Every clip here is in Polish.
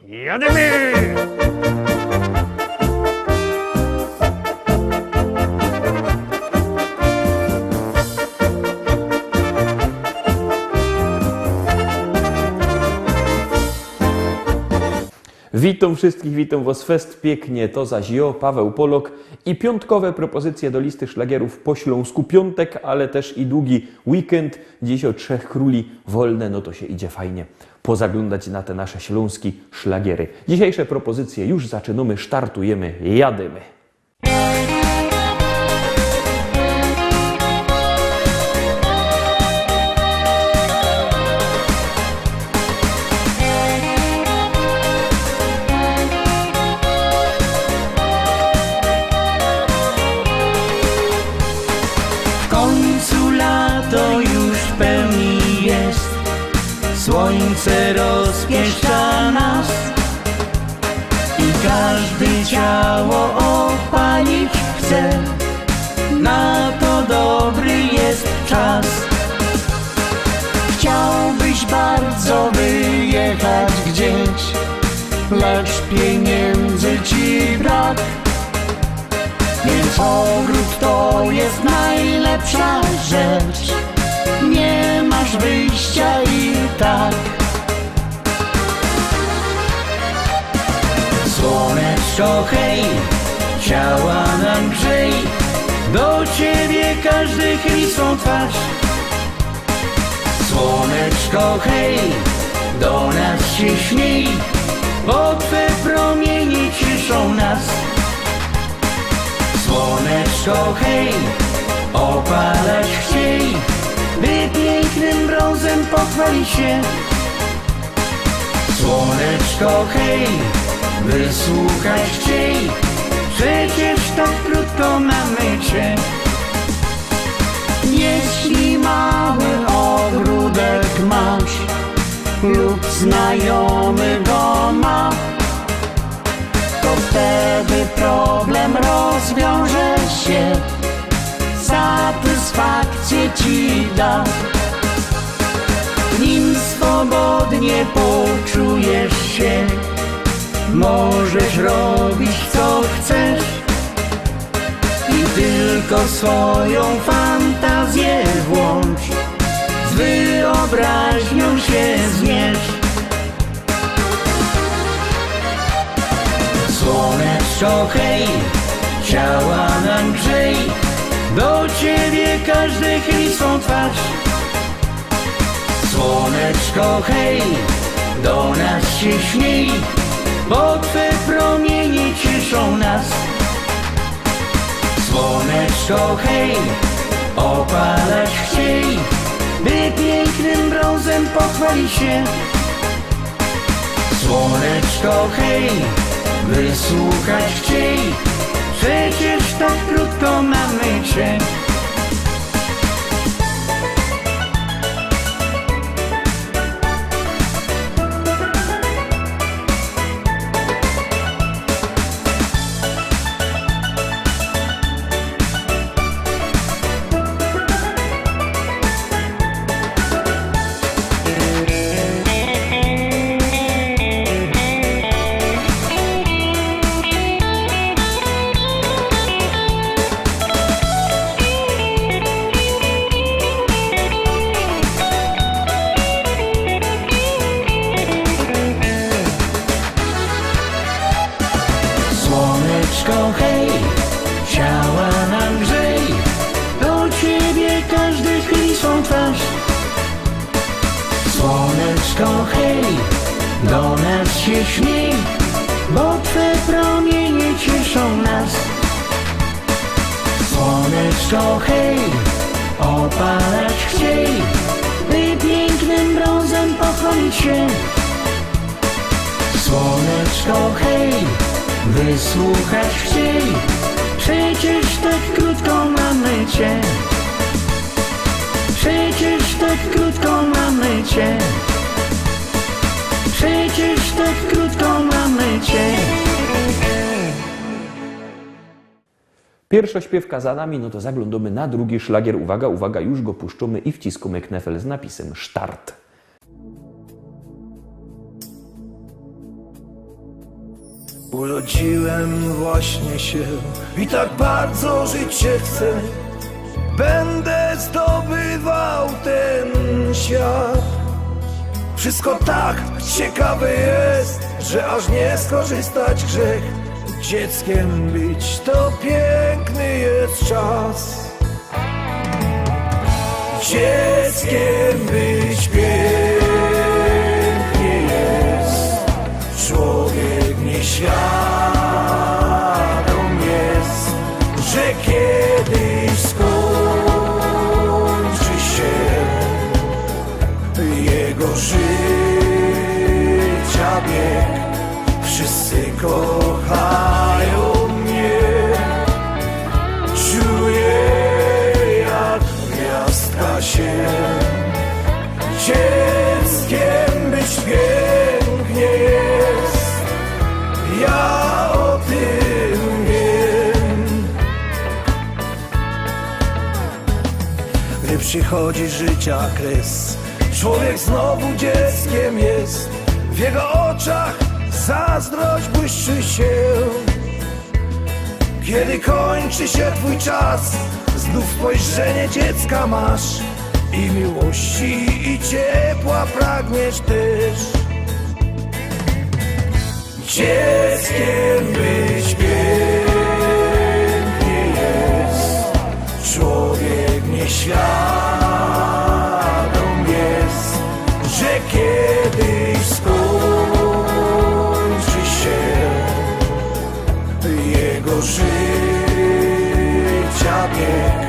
Jademy! Witam wszystkich, witam was fest pięknie, to zaś ja, Paweł Polok i piątkowe propozycje do listy szlagierów po śląsku. Piątek, ale też i długi weekend. Dziś o Trzech Króli wolne, no to się idzie fajnie pozaglądać na te nasze śląskie szlagiery. Dzisiejsze propozycje już zaczynamy, startujemy, jadymy. Słońce rozpieszcza nas i każdy ciało opalić chce. Na to dobry jest czas. Chciałbyś bardzo wyjechać gdzieś, lecz pieniędzy ci brak. Więc ogród to jest najlepsza rzecz. Nie masz wyjścia i tak. Słoneczko hej, ciała nam grzej, do ciebie każdy chyli swą twarz. Słoneczko hej, do nas się śmiej, bo twe promienie cieszą nas. Słoneczko hej, opalać chciej, by pięknym brązem pochwali się. Słoneczko hej, wysłuchać chciej, przecież tak krótko mamy cię. Jeśli mały ogródek masz lub znajomy go ma, to wtedy problem rozwiąże się, satysfakcję ci da. Nim swobodnie poczujesz się, możesz robić co chcesz i tylko swoją fantazję włącz, z wyobraźnią się zmierz. Słoneczko hej, ciała nam grzej, do ciebie każdy chyli swą twarz. Słoneczko hej, do nas się śmiej, bo twe promienie cieszą nas. Słoneczko hej, opalać chciej, by pięknym brązem pochwali się. Słoneczko hej, wysłuchać chciej, przecież tak krótko mamy cię. Słoneczko hej, ciała nam grzej, do ciebie każdy chyli swą twarz. Słoneczko hej, do nas się śmiej, bo twe promienie cieszą nas. Słoneczko hej, opalać chciej, by pięknym brązem pochwalić się. Słoneczko hej, wysłuchać chciej, przecież tak krótko mamy cię. Przecież tak krótko mamy cię. Przecież tak krótko mamy cię. Pierwsza śpiewka za nami, no to zaglądamy na drugi szlagier. Uwaga, uwaga, już go puszczamy i wciskamy knefel z napisem Start. Urodziłem właśnie się i tak bardzo żyć się chcę. Będę zdobywał ten świat. Wszystko tak ciekawe jest, że aż nie skorzystać grzech. Dzieckiem być to piękny jest czas. Dzieckiem być pięknie jest. Człowiek nieświadom jest, że kiedyś skończy się jego życia bieg. Wszyscy kochają mnie. Czuję, jak gwiazdka się. Dzieckiem być pięknie jest. Ja o tym wiem. Gdy przychodzi życia kres, człowiek znowu dzieckiem jest. W jego oczach zazdrość błyszczy się. Kiedy kończy się twój czas, znów spojrzenie dziecka masz. I miłości, i ciepła pragniesz też. Dzieckiem być pięknie jest. Człowiek nieświadom jest, że kiedyś skończy się jego życia bieg.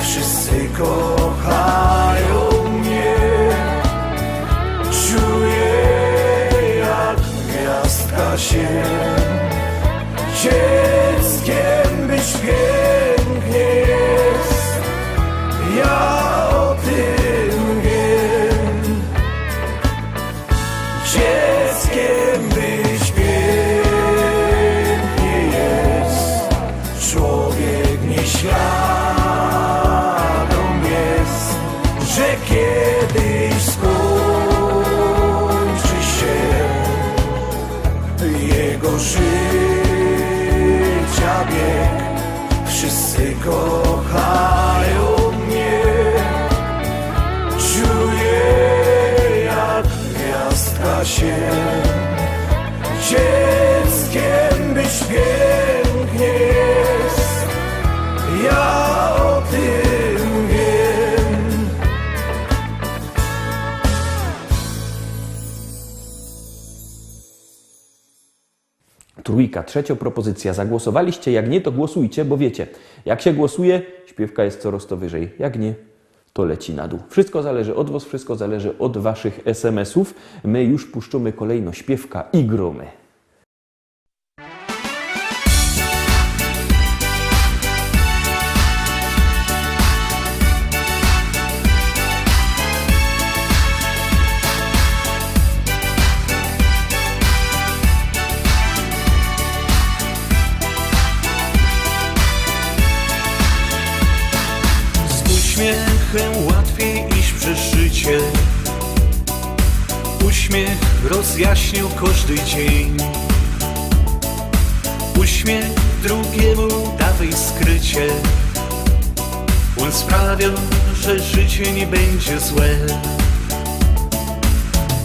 Wszyscy kochają mnie. Czuję, jak gwiazdka się. Dzieckiem być pięknie jest. Ja o tym wiem. Dzieckiem być pięknie jest. Człowiek nieświadom jest, że kiedyś skończy się jego życia bieg. Wszyscy kochają mnie. Czuję, jak gwiazdka się. Dzieckiem być pięknie jest. Ja o tym wiem. Trójka, trzecia propozycja. Zagłosowaliście? Jak nie, to głosujcie, bo wiecie, jak się głosuje, śpiewka jest coraz to wyżej. Jak nie, to leci na dół. Wszystko zależy od was, wszystko zależy od waszych SMS-ów. My już puszczamy kolejno śpiewka i gromy. Uśmiechem łatwiej iść przez życie. Uśmiech rozjaśnił każdy dzień. Uśmiech drugiemu dawaj skrycie. On sprawia, że życie nie będzie złe.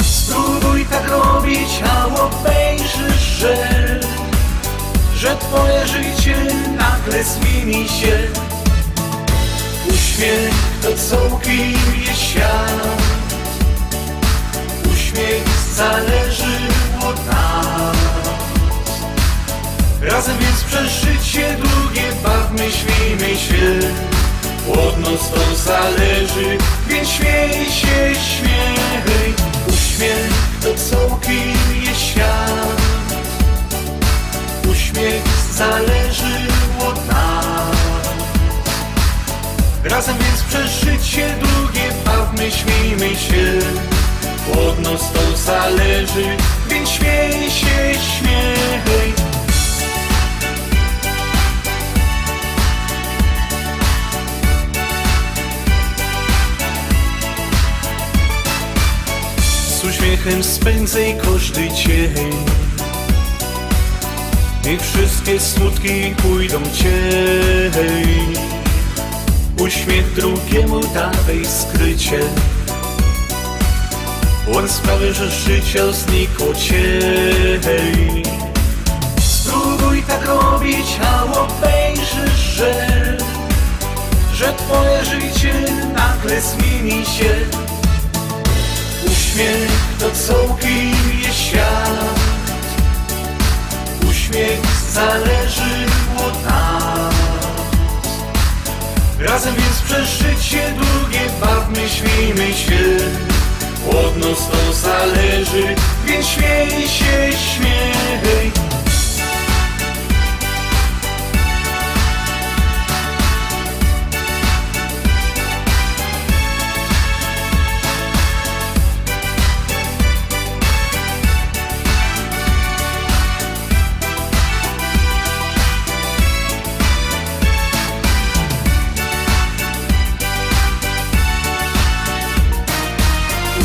Spróbuj tak robić, a obejrzysz, że twoje życie nagle zmieni się. Uśmiech to całkiem jest świat. Uśmiech zależy od nas. Razem więc przez życie długie bawmy, śmiejmy się. Od nas to zależy, więc śmiej się, śmiej. Uśmiech to całkiem jest świat. Uśmiech zależy od nas. Razem więc przez życie długie bawmy, śmiejmy się. Od nas to zależy, więc śmiej się, śmiej. Z uśmiechem spędzaj każdy dzień. i wszystkie smutki pójdą ciej. Uśmiech drugiemu dawaj skrycie, on sprawi, że życie znikło ciej. Spróbuj tak robić, a obejrzysz, że twoje życie nagle zmieni się. Uśmiech to całkiem jest świat, uśmiech zależy od nas. Razem więc przez życie długie bawmy, śmiejmy się. Od nas to zależy, więc śmiej się, śmiej.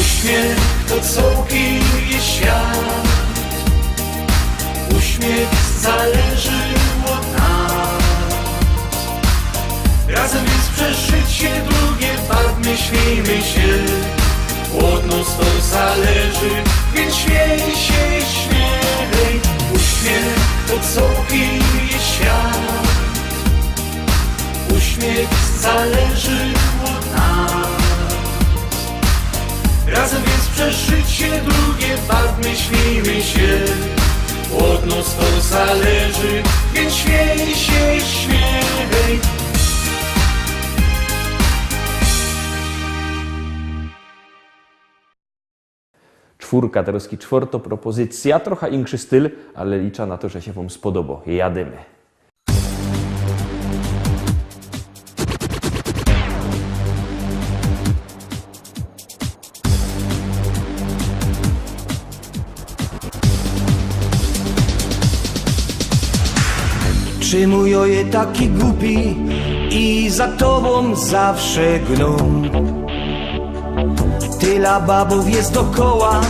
Uśmiech to całkiem jest świat, uśmiech zależy od nas. Razem więc przez życie długie bawmy, śmiejmy się. Od nas to zależy, więc śmiej się, śmiej. Uśmiech to całkiem jest świat, uśmiech zależy od nas. Razem więc przez życie długie bawmy, śmiejmy się. Od nas to zależy, więc śmiej się, śmiej. Czwórka, teraz czwarta propozycja, trochę inszy styl, ale liczę na to, że się wam spodoba. Jadymy. Czy mój oje taki głupi i za tobą zawsze gną? Tyle babów jest dokoła,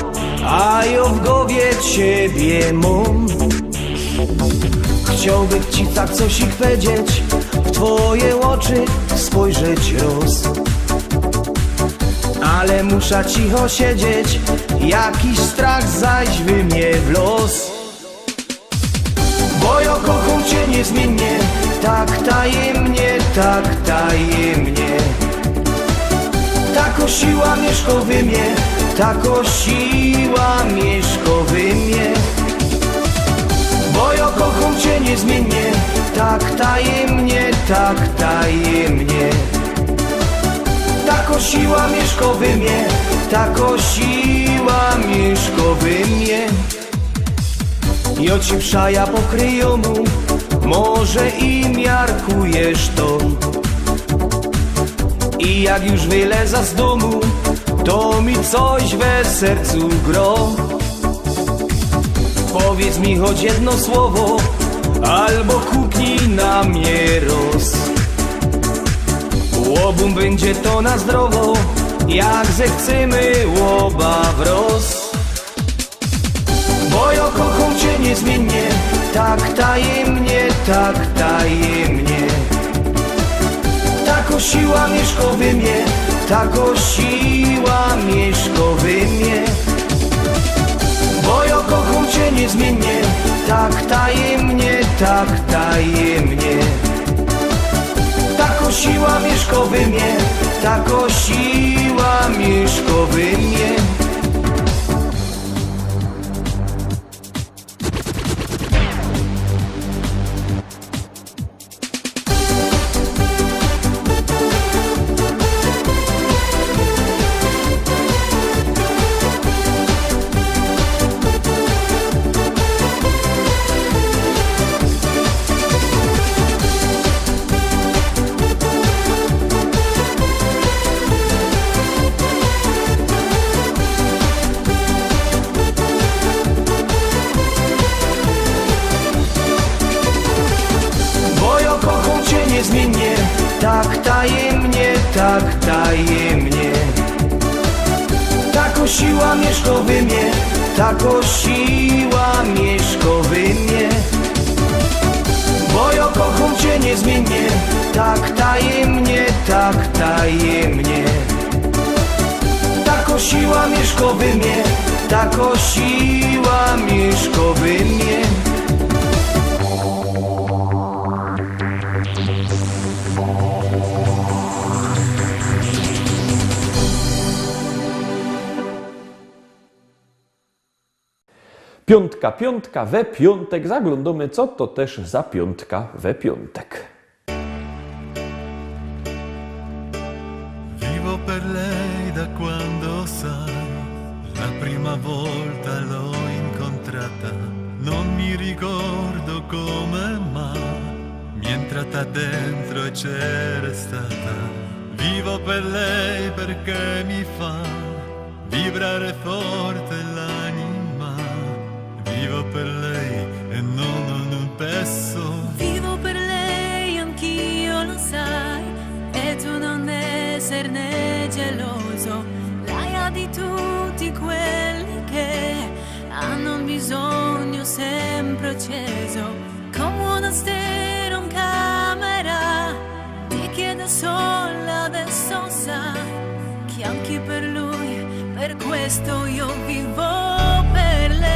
a ja w głowie ciebie mam. Chciałbym ci tak coś ich powiedzieć, w twoje oczy spojrzeć roz. Ale muszę cicho siedzieć, jakiś strach zaś wy mnie w los. Bo ja kocham cię niezmiennie, tak tajemnie, tak tajemnie. Tako siła mieszka we mnie, tako siła mieszka we mnie. Bo ja kocham cię niezmiennie, tak tajemnie, tak tajemnie. Tako siła mieszka we mnie, tako siła mieszka we mnie. Ja ci przaja pokryją mu, może i miarkujesz to. I jak już wyleza z domu, to mi coś we sercu gro. Powiedz mi choć jedno słowo, albo kupnij na mnie roz. Łobum będzie to na zdrowo, jak zechcemy łoba wroz. Bo ja kocham cię niezmiennie, tak tajemnie, tak tajemnie. Tako siła mieszka we mnie, tako siła mieszka we mnie. Bo ja kocham cię niezmiennie, tak tajemnie, tak tajemnie. Tako siła mieszka we mnie, tako siła mieszka we mnie. Niezmiennie, tak tajemnie, tak tajemnie. Tako siła mieszka we mnie, tako siła mieszka we mnie. niezmiennie, tak tajemnie, tak tajemnie. Tako siła mieszkowy mnie, tako siła mieszkowy mnie. Piątka, piątka we piątek. Zaglądamy, co to też za piątka we piątek. Vivo per lei da quando sai, la prima volta l'ho incontrata, non mi ricordo come mai, mi è entrata dentro e c'era stata. Vivo per lei perché mi fa vibrare forte l'anima, vivo per lei e non un pezzo. Vivo per lei, anch'io lo sai, e tu non esserne geloso. Lei ha di tutti quelli che hanno un bisogno sempre acceso. Come una stereo in camera, ti chiedo solo adesso sai che anche per lui, per questo io vivo per lei.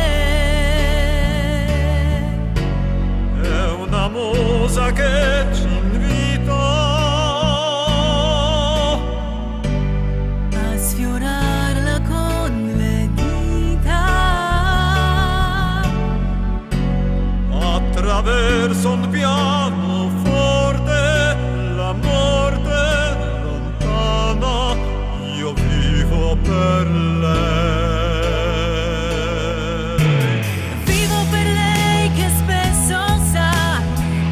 È una musa che ci invita A sfiorarla con le dita, attraverso un pianoforte, la morte lontana, io vivo per lei. vivo per lei che spesso sa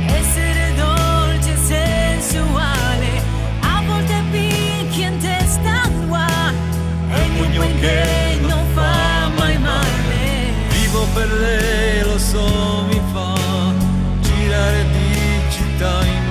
essere dolce e sensuale, a volte picchia in testa qua, e il pugno che non fa mai male. Vivo per lei, lo so, mi fa girare di città in